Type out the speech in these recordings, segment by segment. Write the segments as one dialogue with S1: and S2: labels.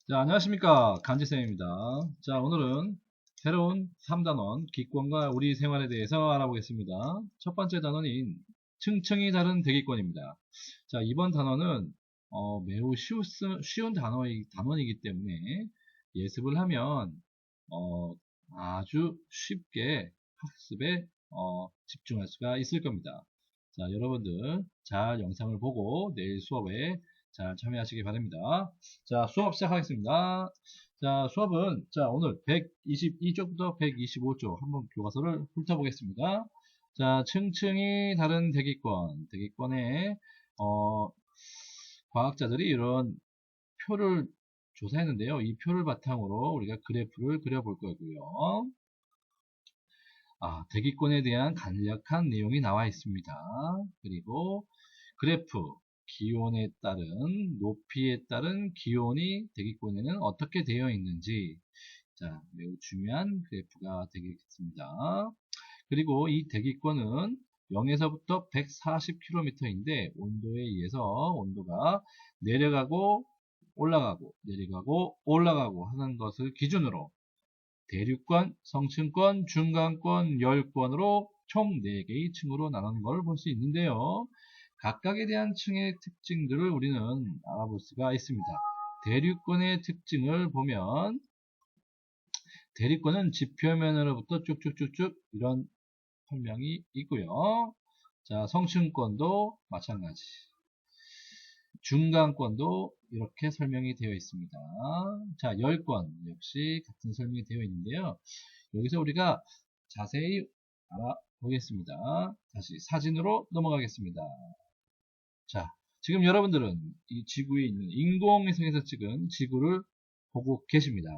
S1: 자, 안녕하십니까. 간지쌤입니다. 자, 오늘은 새로운 3단원 기권과 우리 생활에 대해서 알아보겠습니다. 첫 번째 단원인 층층이 다른 대기권입니다. 자, 이번 단원은 매우 쉬운 단원이기 때문에 예습을 하면 아주 쉽게 학습에 집중할 수가 있을 겁니다. 자, 여러분들 잘 영상을 보고 내일 수업에 잘 참여하시기 바랍니다. 자, 수업 시작하겠습니다. 자, 수업은, 오늘 122쪽부터 125쪽 한번 교과서를 훑어보겠습니다. 자, 층층이 다른 대기권에, 과학자들이 이런 표를 조사했는데요. 이 표를 바탕으로 우리가 그래프를 그려볼 거고요. 대기권에 대한 간략한 내용이 나와 있습니다. 그리고 그래프, 기온에 따른, 높이에 따른 기온이 대기권에는 어떻게 되어 있는지, 자, 매우 중요한 그래프가 되겠습니다. 그리고 이 대기권은 0에서부터 140km인데 온도에 의해서 온도가 내려가고 올라가고 내려가고 올라가고 하는 것을 기준으로 대륙권, 성층권, 중간권, 열권으로 총 4개의 층으로 나누는 걸 볼 수 있는데요. 각각에 대한 층의 특징들을 우리는 알아볼 수가 있습니다. 대륙권의 특징을 보면 대륙권은 지표면으로부터 쭉쭉쭉쭉 이런 설명이 있고요. 자, 성층권도 마찬가지. 중간권도 이렇게 설명이 되어 있습니다. 자, 열권 역시 같은 설명이 되어 있는데요. 여기서 우리가 자세히 알아보겠습니다. 다시 사진으로 넘어가겠습니다. 자, 지금 여러분들은 이 지구에 있는 인공위성에서 찍은 지구를 보고 계십니다.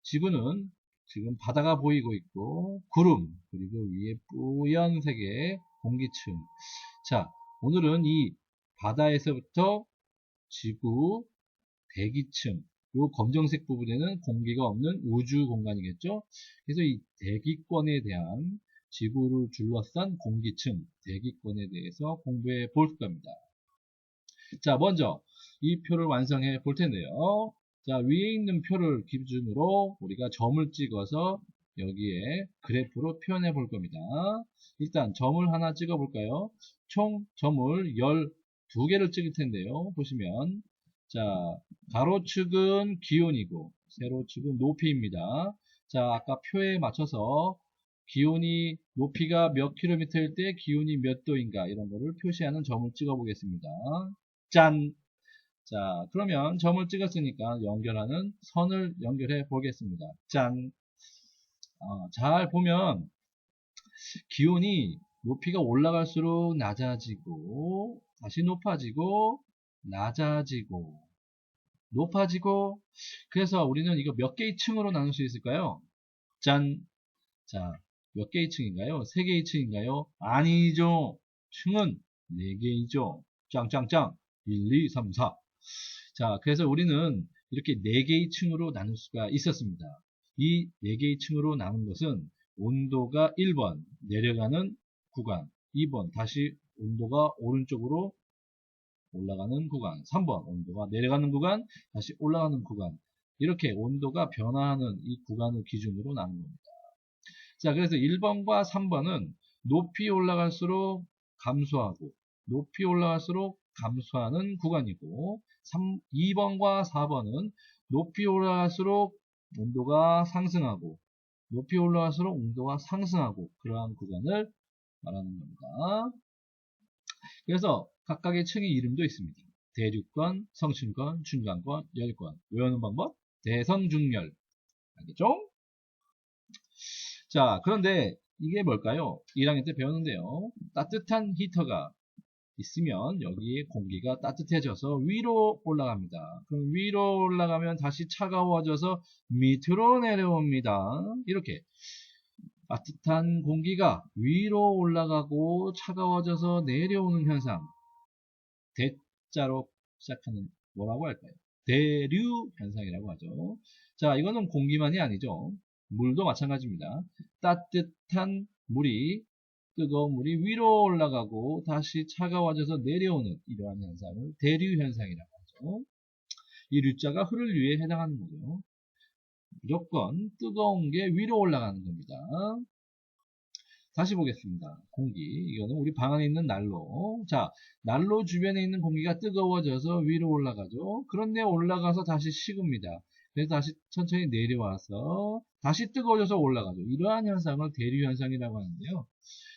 S1: 지구는 지금 바다가 보이고 있고 구름 그리고 위에 뿌연색의 공기층. 자, 오늘은 이 바다에서부터 지구 대기층, 이 검정색 부분에는 공기가 없는 우주 공간이겠죠. 그래서 이 대기권에 대한 지구를 둘러싼 공기층, 대기권에 대해서 공부해 볼 겁니다. 자, 먼저 이 표를 완성해 볼 텐데요. 자, 위에 있는 표를 기준으로 우리가 점을 찍어서 여기에 그래프로 표현해 볼 겁니다. 일단 점을 하나 찍어 볼까요? 총 점을 12개를 찍을 텐데요. 보시면 자, 가로축은 기온이고 세로축은 높이입니다. 자, 아까 표에 맞춰서 기온이 높이가 몇 킬로미터일 때 기온이 몇 도인가 이런 거를 표시하는 점을 찍어 보겠습니다. 짠! 자, 그러면 점을 찍었으니까 연결하는 선을 연결해 보겠습니다. 짠! 잘 보면 기온이 높이가 올라갈수록 낮아지고 다시 높아지고 낮아지고 높아지고 그래서 우리는 이거 몇 개의 층으로 나눌 수 있을까요? 짠! 자, 몇 개의 층인가요? 3개의 층인가요? 아니죠. 층은 4개이죠. 짱짱짱! 1, 2, 3, 4. 자, 그래서 우리는 이렇게 4개의 층으로 나눌 수가 있었습니다. 이 4개의 층으로 나눈 것은 온도가 1번 내려가는 구간, 2번 다시 온도가 오른쪽으로 올라가는 구간, 3번 온도가 내려가는 구간, 다시 올라가는 구간, 이렇게 온도가 변화하는 이 구간을 기준으로 나눈 겁니다. 자, 그래서 1번과 3번은 높이 올라갈수록 감소하고 높이 올라갈수록 감소하는 구간이고 2번과 4번은 높이 올라갈수록 온도가 상승하고 높이 올라갈수록 온도가 상승하고 그러한 구간을 말하는 겁니다. 그래서 각각의 층의 이름도 있습니다. 대륙권, 성층권, 중간권, 열권. 외우는 방법 대성중열. 알겠죠? 자, 그런데 이게 뭘까요? 1학년 때 배웠는데요. 따뜻한 히터가 있으면 여기에 공기가 따뜻해져서 위로 올라갑니다. 그럼 위로 올라가면 다시 차가워져서 밑으로 내려옵니다. 이렇게 따뜻한 공기가 위로 올라가고 차가워져서 내려오는 현상. 대자로 시작하는 뭐라고 할까요? 대류 현상이라고 하죠. 자, 이거는 공기만이 아니죠. 물도 마찬가지입니다. 따뜻한 물이 뜨거운 물이 위로 올라가고 다시 차가워져서 내려오는 이러한 현상을 대류 현상이라고 하죠. 이 류자가 흐를 류에 해당하는 거죠. 무조건 뜨거운 게 위로 올라가는 겁니다. 다시 보겠습니다. 공기. 이거는 우리 방 안에 있는 난로. 자, 난로 주변에 있는 공기가 뜨거워져서 위로 올라가죠. 그런데 올라가서 다시 식습니다. 그래서 다시 천천히 내려와서 다시 뜨거워져서 올라가죠. 이러한 현상을 대류 현상이라고 하는데요.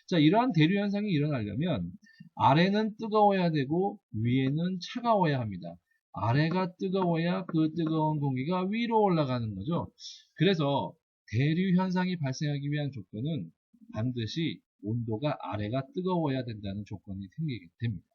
S1: 자, 이러한 대류 현상이 일어나려면 아래는 뜨거워야 되고 위에는 차가워야 합니다. 아래가 뜨거워야 그 뜨거운 공기가 위로 올라가는 거죠. 그래서 대류 현상이 발생하기 위한 조건은 반드시 온도가 아래가 뜨거워야 된다는 조건이 생기게 됩니다.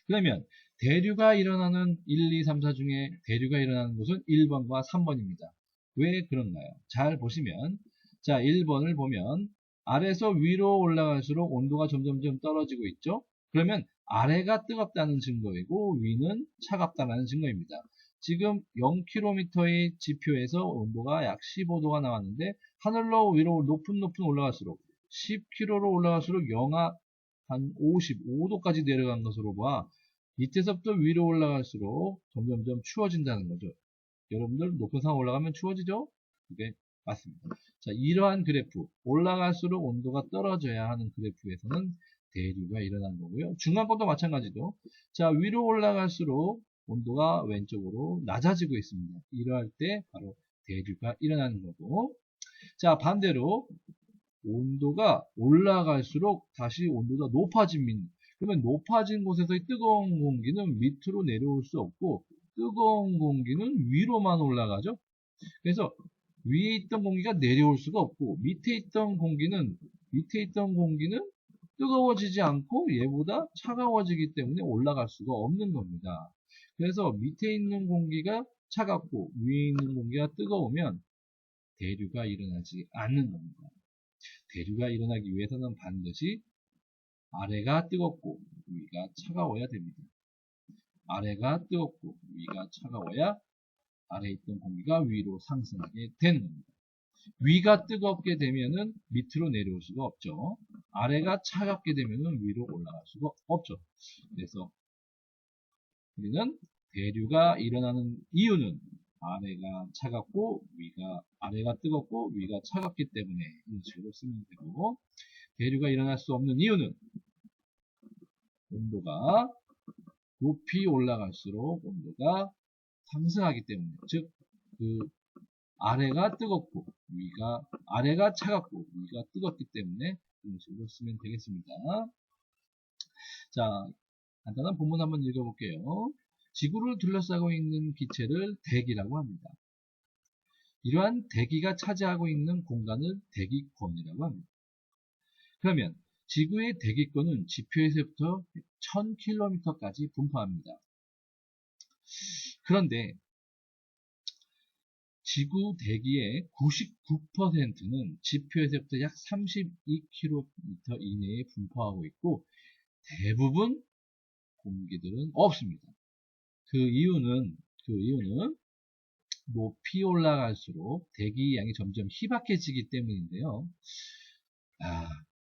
S1: 그러면 대류가 일어나는 1, 2, 3, 4 중에 대류가 일어나는 곳은 1번과 3번입니다. 왜 그런가요? 잘 보시면 자 1번을 보면 아래에서 위로 올라갈수록 온도가 점점점 떨어지고 있죠. 그러면 아래가 뜨겁다는 증거이고 위는 차갑다는 증거입니다. 지금 0km의 지표에서 온도가 약 15도가 나왔는데 하늘로 위로 높은 올라갈수록 10km로 올라갈수록 영하 한 55도까지 내려간 것으로 봐 밑에서부터 위로 올라갈수록 점점점 추워진다는 거죠. 여러분들 높은 산 올라가면 추워지죠? 그게 맞습니다. 자, 이러한 그래프 올라갈수록 온도가 떨어져야 하는 그래프에서는 대류가 일어난 거고요. 중간 것도 마찬가지죠. 자, 위로 올라갈수록 온도가 왼쪽으로 낮아지고 있습니다. 이러할 때 바로 대류가 일어나는 거고 자 반대로 온도가 올라갈수록 다시 온도가 높아집니다. 그러면 높아진 곳에서의 뜨거운 공기는 밑으로 내려올 수 없고 뜨거운 공기는 위로만 올라가죠. 그래서 위에 있던 공기가 내려올 수가 없고 밑에 있던 공기는 뜨거워지지 않고 얘보다 차가워지기 때문에 올라갈 수가 없는 겁니다. 그래서 밑에 있는 공기가 차갑고 위에 있는 공기가 뜨거우면 대류가 일어나지 않는 겁니다. 대류가 일어나기 위해서는 반드시 아래가 뜨겁고 위가 차가워야 됩니다. 아래가 뜨겁고 위가 차가워야 아래에 있던 공기가 위로 상승하게 되는 겁니다. 위가 뜨겁게 되면은 밑으로 내려올 수가 없죠. 아래가 차갑게 되면은 위로 올라갈 수가 없죠. 그래서 우리는 대류가 일어나는 이유는 아래가 뜨겁고 위가 차갑기 때문에 이런 식으로 쓰면 되고 대류가 일어날 수 없는 이유는 온도가 높이 올라갈수록 온도가 상승하기 때문에 즉 아래가 차갑고 위가 뜨겁기 때문에 이런 식으로 쓰면 되겠습니다. 자, 간단한 본문 한번 읽어볼게요. 지구를 둘러싸고 있는 기체를 대기라고 합니다. 이러한 대기가 차지하고 있는 공간을 대기권이라고 합니다. 그러면 지구의 대기권은 지표에서부터 1000km까지 분포합니다. 그런데 지구 대기의 99%는 지표에서부터 약 32km 이내에 분포하고 있고 대부분 공기들은 없습니다. 그 이유는 높이 올라갈수록 대기 양이 점점 희박해지기 때문인데요.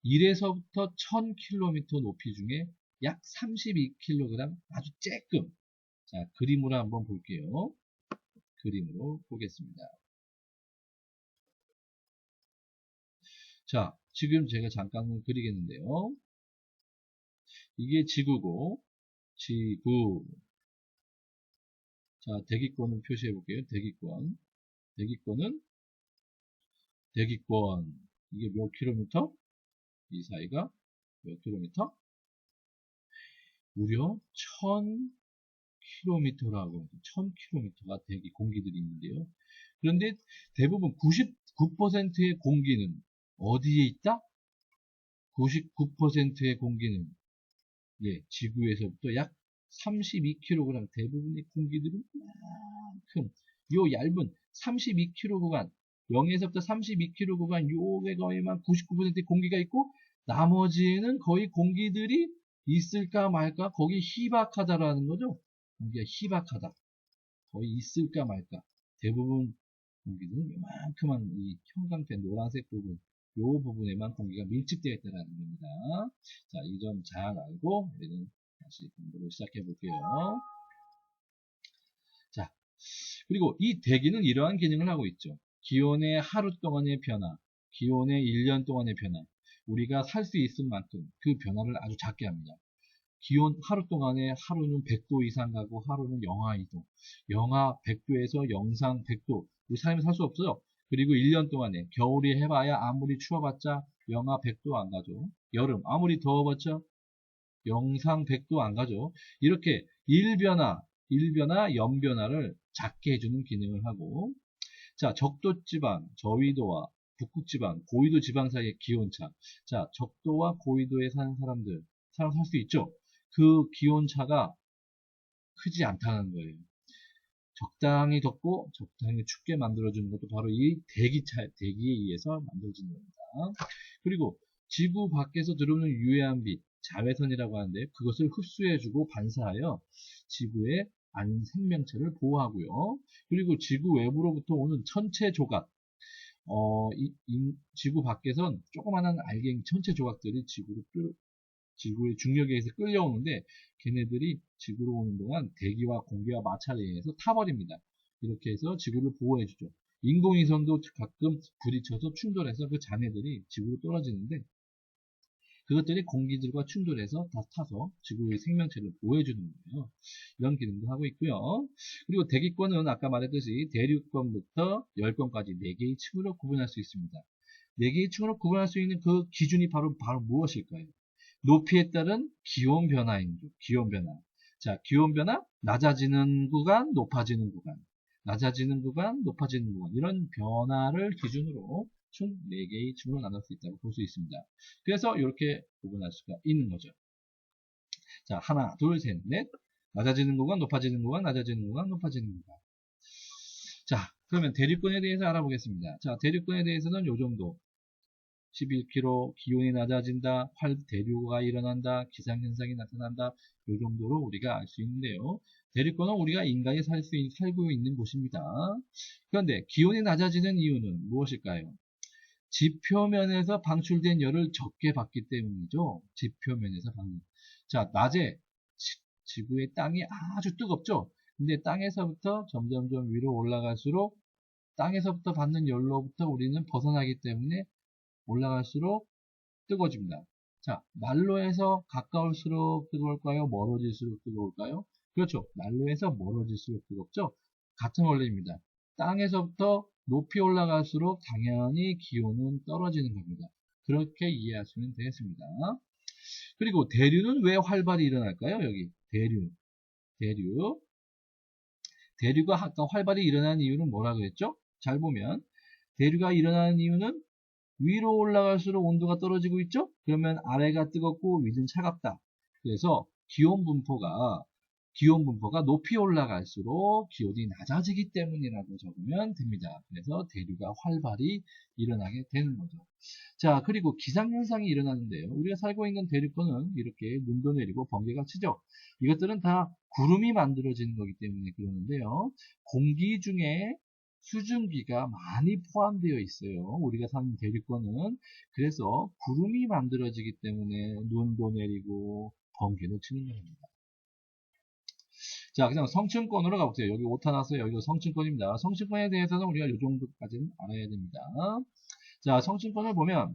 S1: 1에서부터 1000km 높이 중에 약 32kg 아주 쬐끔. 자, 그림으로 한번 볼게요. 그림으로 보겠습니다. 자, 지금 제가 잠깐 그리겠는데요. 이게 지구고, 지구. 자, 대기권을 표시해 볼게요. 대기권. 이게 몇 킬로미터? 이 사이가 몇 킬로미터? 무려 1000km라고 1000km가 대기 공기들이 있는데요. 그런데 대부분 99%의 공기는 어디에 있다? 99%의 공기는 지구에서부터 약 32kg 대부분의 공기들은 이만큼 요 얇은 32km 구간 0에서부터 32km 구간 요에만 99%의 공기가 있고 나머지에는 거의 공기들이 있을까 말까 거기 희박하다라는 거죠. 공기가 희박하다. 거의 있을까 말까. 대부분 공기는 요만큼한 이 형광펜 노란색 부분 요 부분에만 공기가 밀집되어 있다는 겁니다. 자, 이 점 잘 알고 우리는 다시 공부를 시작해 볼게요. 그리고 이 대기는 이러한 기능을 하고 있죠. 기온의 하루 동안의 변화, 기온의 1년 동안의 변화, 우리가 살 수 있을 만큼 그 변화를 아주 작게 합니다. 기온 하루 동안에 하루는 100도 이상 가고 하루는 영하 2도, 영하 100도에서 영상 100도, 우리 사람이 살 수 없어요. 그리고 1년 동안에 겨울이 해봐야 아무리 추워봤자 영하 100도 안 가죠. 여름 아무리 더워봤자 영상 100도 안 가죠. 이렇게 일변화, 연변화를 작게 해주는 기능을 하고, 자, 적도지방, 저위도와 북극지방, 고위도 지방 사이의 기온차. 자, 적도와 고위도에 사는 사람들, 살 수 있죠? 그 기온차가 크지 않다는 거예요. 적당히 덥고 적당히 춥게 만들어주는 것도 바로 이 대기에 의해서 만들어지는 겁니다. 그리고 지구 밖에서 들어오는 유해한 빛, 자외선이라고 하는데 그것을 흡수해주고 반사하여 지구의 생명체를 보호하고요. 그리고 지구 외부로부터 오는 천체 조각, 지구 밖에선 조그마한 알갱이 천체 조각들이 지구의 중력에 의해서 끌려오는데 걔네들이 지구로 오는 동안 대기와 공기와 마찰에 의해서 타버립니다. 이렇게 해서 지구를 보호해주죠. 인공위성도 가끔 부딪혀서 충돌해서 그 잔해들이 지구로 떨어지는데 그것들이 공기들과 충돌해서 다 타서 지구의 생명체를 보호해주는 거예요. 이런 기능도 하고 있고요. 그리고 대기권은 아까 말했듯이 대륙권부터 열권까지 4개의 층으로 구분할 수 있습니다. 4개의 층으로 구분할 수 있는 그 기준이 바로 무엇일까요? 높이에 따른 기온 변화입니다. 기온 변화. 자, 기온 변화, 낮아지는 구간, 높아지는 구간. 낮아지는 구간, 높아지는 구간. 이런 변화를 기준으로 총 4개의 층으로 나눌 수 있다고 볼 수 있습니다. 그래서 이렇게 구분할 수가 있는 거죠. 자, 하나, 둘, 셋, 넷. 낮아지는 구간, 높아지는 구간, 낮아지는 구간, 높아지는 구간. 자, 그러면 대륙권에 대해서 알아보겠습니다. 자, 대륙권에 대해서는 요 정도. 11km, 기온이 낮아진다, 대류가 일어난다, 기상현상이 나타난다, 이 정도로 우리가 알 수 있는데요. 대륙권은 우리가 인간이 살고 있는 곳입니다. 그런데 기온이 낮아지는 이유는 무엇일까요? 지표면에서 방출된 열을 적게 받기 때문이죠. 지표면에서 방출. 자, 낮에 지구의 땅이 아주 뜨겁죠. 근데 땅에서부터 점점점 위로 올라갈수록 땅에서부터 받는 열로부터 우리는 벗어나기 때문에 올라갈수록 뜨거워집니다. 자, 난로에서 가까울수록 뜨거울까요? 멀어질수록 뜨거울까요? 그렇죠. 난로에서 멀어질수록 뜨겁죠. 같은 원리입니다. 땅에서부터 높이 올라갈수록 당연히 기온은 떨어지는 겁니다. 그렇게 이해하시면 되겠습니다. 그리고 대류는 왜 활발히 일어날까요? 여기 대류가 아까 활발히 일어나는 이유는 뭐라 그랬죠? 잘 보면 대류가 일어나는 이유는 위로 올라갈수록 온도가 떨어지고 있죠? 그러면 아래가 뜨겁고 위는 차갑다. 그래서 기온 분포가 높이 올라갈수록 기온이 낮아지기 때문이라고 적으면 됩니다. 그래서 대류가 활발히 일어나게 되는 거죠. 자, 그리고 기상현상이 일어나는데요. 우리가 살고 있는 대륙권은 이렇게 눈도 내리고 번개가 치죠. 이것들은 다 구름이 만들어지는 거기 때문에 그러는데요. 공기 중에 수증기가 많이 포함되어 있어요. 우리가 사는 대륙권은. 그래서 구름이 만들어지기 때문에 눈도 내리고 번개도 치는 겁니다. 자, 그냥 성층권으로 가보세요. 여기 오타 났어요. 여기도 성층권입니다. 성층권에 대해서는 우리가 이 정도까지는 알아야 됩니다. 자, 성층권을 보면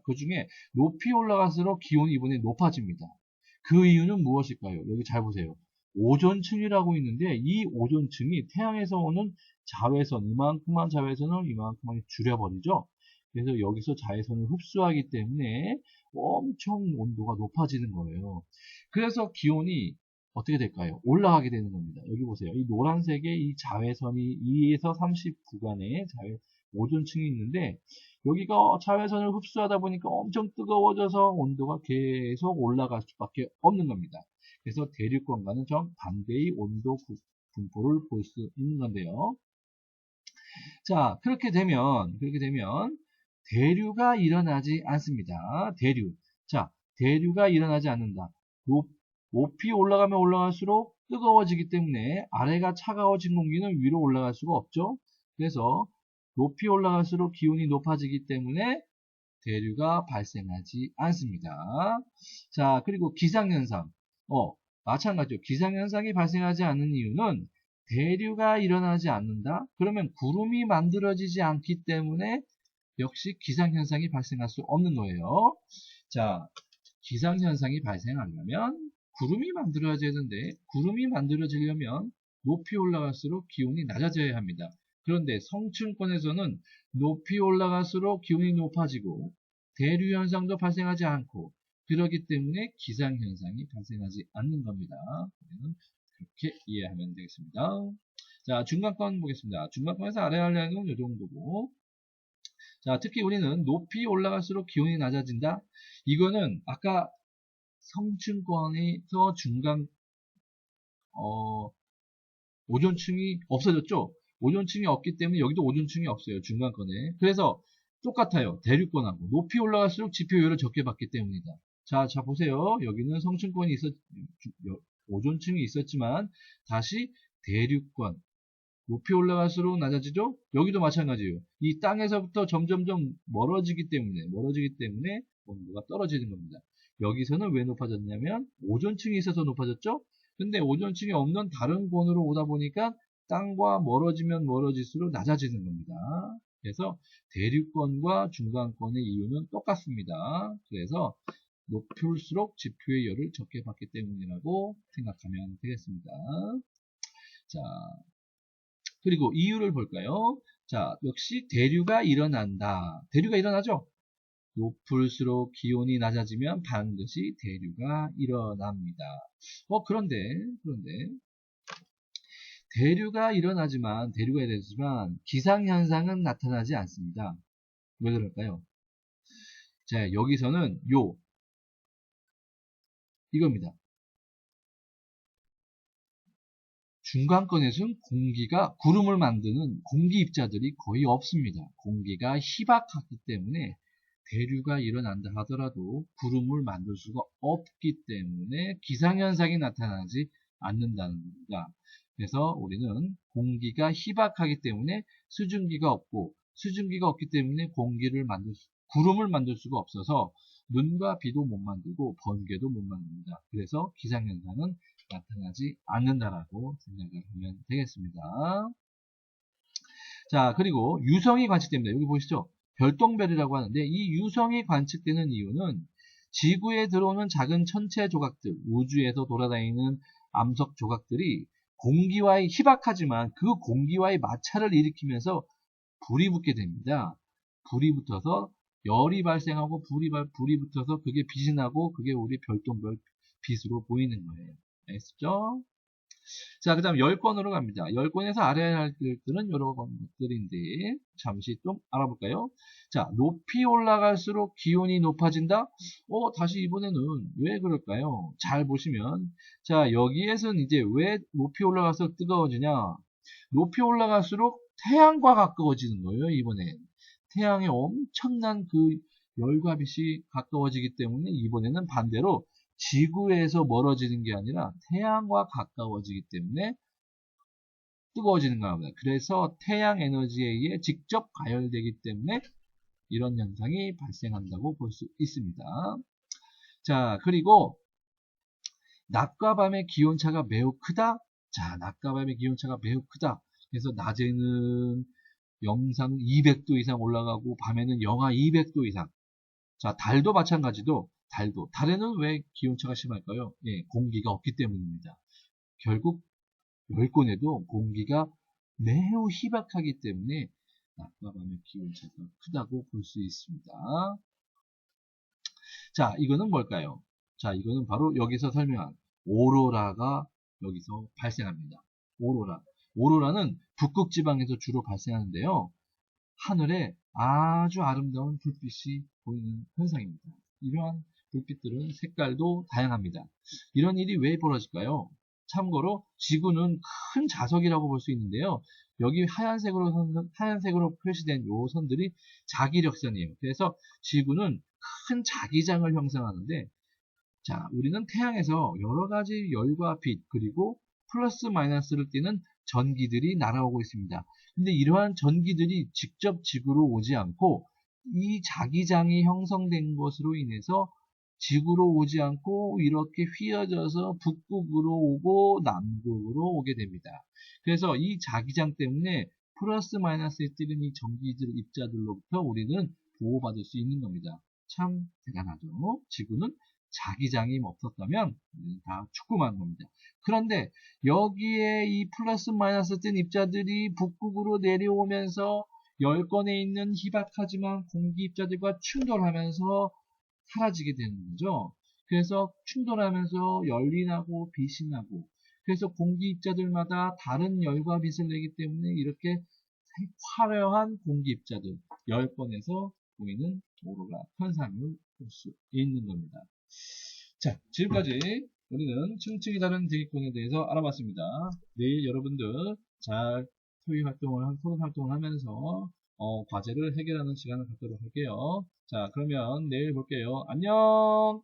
S1: 그 중에 높이 올라갈수록 기온이 이번에 높아집니다. 그 이유는 무엇일까요? 여기 잘 보세요. 오존층이라고 있는데 이 오존층이 태양에서 오는 자외선, 이만큼만 자외선을 이만큼만 줄여버리죠. 그래서 여기서 자외선을 흡수하기 때문에 엄청 온도가 높아지는 거예요. 그래서 기온이 어떻게 될까요? 올라가게 되는 겁니다. 여기 보세요. 이 노란색의 이 자외선이 2에서 30 구간의 오존층이 있는데 여기가 자외선을 흡수하다 보니까 엄청 뜨거워져서 온도가 계속 올라갈 수밖에 없는 겁니다. 그래서 대륙권과는 좀 반대의 온도 분포를 볼 수 있는 건데요. 자, 그렇게 되면 대류가 일어나지 않습니다. 자, 대류가 일어나지 않는다. 높이 올라가면 올라갈수록 뜨거워지기 때문에 아래가 차가워진 공기는 위로 올라갈 수가 없죠. 그래서 높이 올라갈수록 기온이 높아지기 때문에 대류가 발생하지 않습니다. 자, 그리고 기상현상. 마찬가지로 기상현상이 발생하지 않는 이유는 대류가 일어나지 않는다? 그러면 구름이 만들어지지 않기 때문에 역시 기상현상이 발생할 수 없는 거예요. 자, 기상현상이 발생하려면 구름이 만들어져야 되는데 구름이 만들어지려면 높이 올라갈수록 기온이 낮아져야 합니다. 그런데 성층권에서는 높이 올라갈수록 기온이 높아지고 대류 현상도 발생하지 않고 그렇기 때문에 기상현상이 발생하지 않는 겁니다. 우리는 그렇게 이해하면 되겠습니다. 자, 중간권 보겠습니다. 중간권에서 아래 한량은 이 정도고 자, 특히 우리는 높이 올라갈수록 기온이 낮아진다. 이거는 아까 성층권에서 중간 오존층이 없어졌죠. 오존층이 없기 때문에 여기도 오존층이 없어요. 중간권에. 그래서 똑같아요. 대륙권하고 높이 올라갈수록 지표율을 적게 받기 때문이다. 자 보세요. 여기는 성층권이 오존층이 있었지만 다시 대륙권 높이 올라갈수록 낮아지죠? 여기도 마찬가지예요. 이 땅에서부터 점점점 멀어지기 때문에 온도가 떨어지는 겁니다. 여기서는 왜 높아졌냐면 오존층이 있어서 높아졌죠? 근데 오존층이 없는 다른 권으로 오다 보니까 땅과 멀어지면 멀어질수록 낮아지는 겁니다. 그래서 대륙권과 중간권의 이유는 똑같습니다. 그래서 높을수록 지표의 열을 적게 받기 때문이라고 생각하면 되겠습니다. 자, 그리고 이유를 볼까요? 자, 역시 대류가 일어난다. 대류가 일어나죠? 높을수록 기온이 낮아지면 반드시 대류가 일어납니다. 그런데 대류가 일어나지만 기상현상은 나타나지 않습니다. 왜 그럴까요? 자, 여기서는 이겁니다. 중간권에서는 구름을 만드는 공기 입자들이 거의 없습니다. 공기가 희박하기 때문에 대류가 일어난다 하더라도 구름을 만들 수가 없기 때문에 기상현상이 나타나지 않는다는 겁니다. 그래서 우리는 공기가 희박하기 때문에 수증기가 없기 때문에 구름을 만들 수가 없어서 눈과 비도 못 만들고 번개도 못 만듭니다. 그래서 기상현상은 나타나지 않는다라고 생각을 하면 되겠습니다. 자, 그리고 유성이 관측됩니다. 여기 보시죠. 별똥별이라고 하는데 이 유성이 관측되는 이유는 지구에 들어오는 작은 천체 조각들, 우주에서 돌아다니는 암석 조각들이 희박하지만 그 공기와의 마찰을 일으키면서 불이 붙게 됩니다. 불이 붙어서 열이 발생하고 불이 붙어서 그게 빛이 나고 그게 우리 별똥별 빛으로 보이는 거예요. 알겠죠? 자, 그 다음 10권으로 갑니다. 10권에서 알아야 할 것들은 여러 것들인데 잠시 좀 알아볼까요? 자, 높이 올라갈수록 기온이 높아진다? 다시 이번에는 왜 그럴까요? 잘 보시면 자, 여기에서는 이제 왜 높이 올라가서 뜨거워지냐? 높이 올라갈수록 태양과 가까워지는 거예요, 이번엔. 태양의 엄청난 그 열과 빛이 가까워지기 때문에 이번에는 반대로 지구에서 멀어지는 게 아니라 태양과 가까워지기 때문에 뜨거워지는 겁니다. 그래서 태양 에너지에 의해 직접 가열되기 때문에 이런 현상이 발생한다고 볼 수 있습니다. 자, 그리고 낮과 밤의 기온차가 매우 크다. 자, 낮과 밤의 기온차가 매우 크다. 그래서 낮에는 영상 200도 이상 올라가고 밤에는 영하 200도 이상. 자, 달도 마찬가지도 달에는 왜 기온차가 심할까요? 예, 공기가 없기 때문입니다. 결국 열권에도 공기가 매우 희박하기 때문에 낮과 밤의 기온차가 크다고 볼 수 있습니다. 자, 이거는 뭘까요? 자, 이거는 바로 여기서 설명한 오로라가 여기서 발생합니다. 오로라는 북극 지방에서 주로 발생하는데요. 하늘에 아주 아름다운 불빛이 보이는 현상입니다. 이러한 불빛들은 색깔도 다양합니다. 이런 일이 왜 벌어질까요? 참고로 지구는 큰 자석이라고 볼 수 있는데요. 여기 하얀색으로 표시된 요 선들이 자기력선이에요. 그래서 지구는 큰 자기장을 형성하는데 자, 우리는 태양에서 여러 가지 열과 빛 그리고 플러스 마이너스를 띠는 전기들이 날아오고 있습니다. 근데 이러한 전기들이 직접 지구로 오지 않고 이 자기장이 형성된 것으로 인해서 지구로 오지 않고 이렇게 휘어져서 북극으로 오고 남극으로 오게 됩니다. 그래서 이 자기장 때문에 플러스 마이너스에 뜨는 이 전기들 입자들로부터 우리는 보호받을 수 있는 겁니다. 참 대단하죠. 지구는 자기장이 없었다면 다 죽고만 겁니다. 그런데 여기에 이 플러스 마이너스 뜬 입자들이 북극으로 내려오면서 열권에 있는 희박하지만 공기 입자들과 충돌하면서 사라지게 되는 거죠. 그래서 충돌하면서 열이 나고 빛이 나고, 그래서 공기 입자들마다 다른 열과 빛을 내기 때문에 이렇게 화려한 공기 입자들, 열권에서 보이는 오로라 현상을 볼 수 있는 겁니다. 자, 지금까지 우리는 층층이 다른 대기권에 대해서 알아봤습니다. 내일 여러분들 잘 토론 활동을 하면서 과제를 해결하는 시간을 갖도록 할게요. 자, 그러면 내일 볼게요. 안녕!